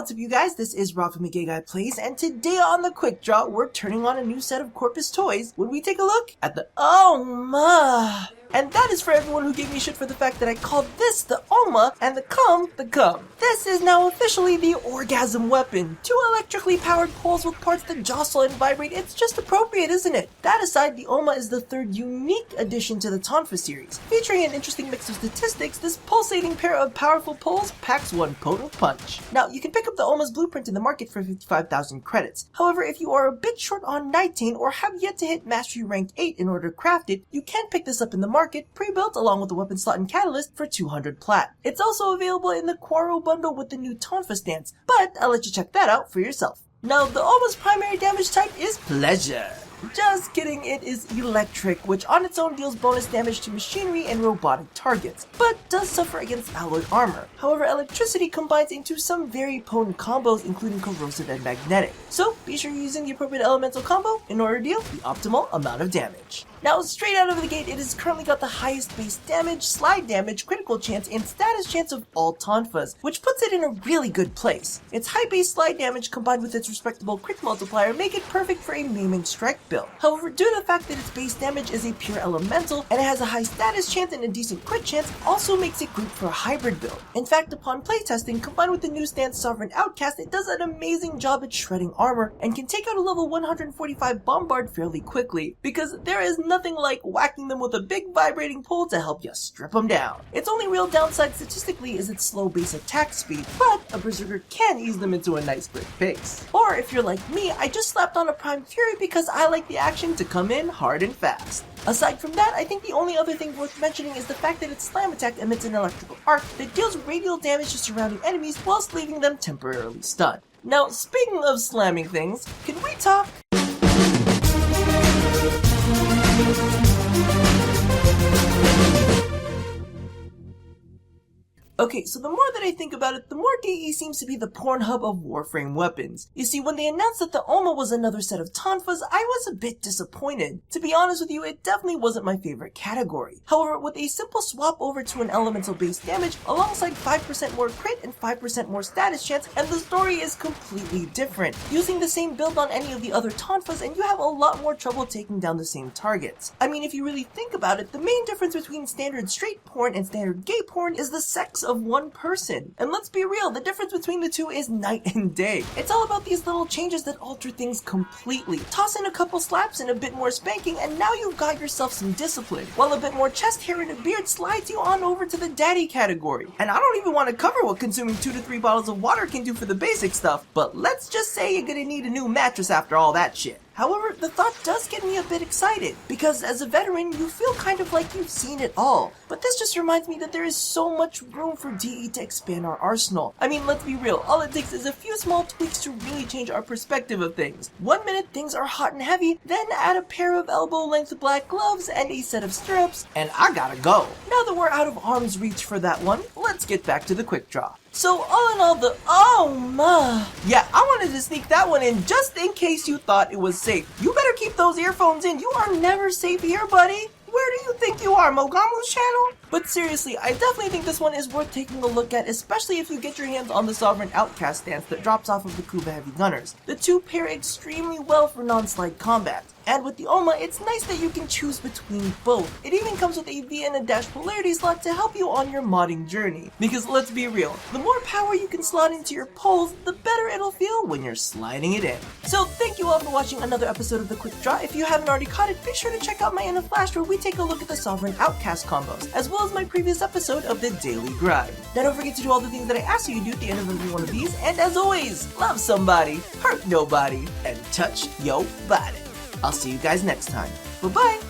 what's up you guys, this is Rob from Gay Guy Plays, and today on the Quick Draw, we're turning on a new set of Corpus toys when we take a look at the Ohma. And that is for everyone who gave me shit for the fact that I called this the Ohma and the cum. This is now officially the orgasm weapon. Two electrically powered poles with parts that jostle and vibrate, it's just appropriate, isn't it? That aside, the Ohma is the third unique addition to the Tonfa series. Featuring an interesting mix of statistics, this pulsating pair of powerful poles packs one potent punch. Now, you can pick up the Ohma's blueprint in the market for 55,000 credits. However, if you are a bit short on Nitane or have yet to hit Mastery Rank 8 in order to craft it, you can pick this up in the market pre-built along with the weapon slot and catalyst for 200 plat. It's also available in the Quaro bundle with the new Tonfa stance, but I'll let you check that out for yourself. Now, the Ohma's primary damage type is Pleasure. Just kidding, it is electric, which on its own deals bonus damage to machinery and robotic targets, but does suffer against alloyed armor. However, electricity combines into some very potent combos, including corrosive and magnetic. So be sure you're using the appropriate elemental combo in order to deal the optimal amount of damage. Now, straight out of the gate, it has currently got the highest base damage, slide damage, critical chance, and status chance of all Tonfas, which puts it in a really good place. Its high base slide damage combined with its respectable crit multiplier make it perfect for a maiming strike build. However, due to the fact that its base damage is a pure elemental and it has a high status chance and a decent crit chance, also makes it good for a hybrid build. In fact, upon playtesting, combined with the new stance Sovereign Outcast, it does an amazing job at shredding armor and can take out a level 145 bombard fairly quickly, because there is nothing like whacking them with a big vibrating pole to help you strip them down. Its only real downside statistically is its slow base attack speed, but a berserker can ease them into a nice quick pace. Or if you're like me, I just slapped on a Prime Fury because I like the action to come in hard and fast. Aside from that, I think the only other thing worth mentioning is the fact that its slam attack emits an electrical arc that deals radial damage to surrounding enemies whilst leaving them temporarily stunned. Now, speaking of slamming things, can we talk? Okay, so the more that I think about it, the more DE seems to be the Pornhub of Warframe weapons. You see, when they announced that the Ohma was another set of Tonfas, I was a bit disappointed. To be honest with you, it definitely wasn't my favorite category. However, with a simple swap over to an elemental based damage, alongside 5% more crit and 5% more status chance, and the story is completely different. Using the same build on any of the other Tonfas and you have a lot more trouble taking down the same targets. I mean, if you really think about it, the main difference between standard straight porn and standard gay porn is the sex of one person. And let's be real, the difference between the two is night and day. It's all about these little changes that alter things completely. Toss in a couple slaps and a bit more spanking and now you've got yourself some discipline, while a bit more chest hair and a beard slides you on over to the daddy category. And I don't even want to cover what consuming 2 to 3 bottles of water can do for the basic stuff, but let's just say you're gonna need a new mattress after all that shit. However, the thought does get me a bit excited, because as a veteran, you feel kind of like you've seen it all. But this just reminds me that there is so much room for DE to expand our arsenal. I mean, let's be real, all it takes is a few small tweaks to really change our perspective of things. 1 minute things are hot and heavy, then add a pair of elbow-length black gloves and a set of stirrups, and I gotta go. Now that we're out of arm's reach for that one, let's get back to the quick draw. So all in all, the Ohma. Yeah, I wanted to sneak that one in just in case you thought it was safe. You better keep those earphones in. You are never safe here, buddy. Where do you think you are, Mogamu's channel? But seriously, I definitely think this one is worth taking a look at, especially if you get your hands on the Sovereign Outcast stance that drops off of the Kuba Heavy Gunners. The two pair extremely well for non-slide combat. And with the Ohma, it's nice that you can choose between both. It even comes with a V and a dash polarity slot to help you on your modding journey. Because let's be real, the more power you can slot into your poles, the better it'll feel when you're sliding it in. So thank you all for watching another episode of The Quick Draw. If you haven't already caught it, be sure to check out my NF Flash where we take a look at the Sovereign Outcast combos, as well as my previous episode of the Daily Grind. Now don't forget to do all the things that I asked you to do at the end of every one of these, and as always, love somebody, hurt nobody, and touch your body. I'll see you guys next time. Bye-bye!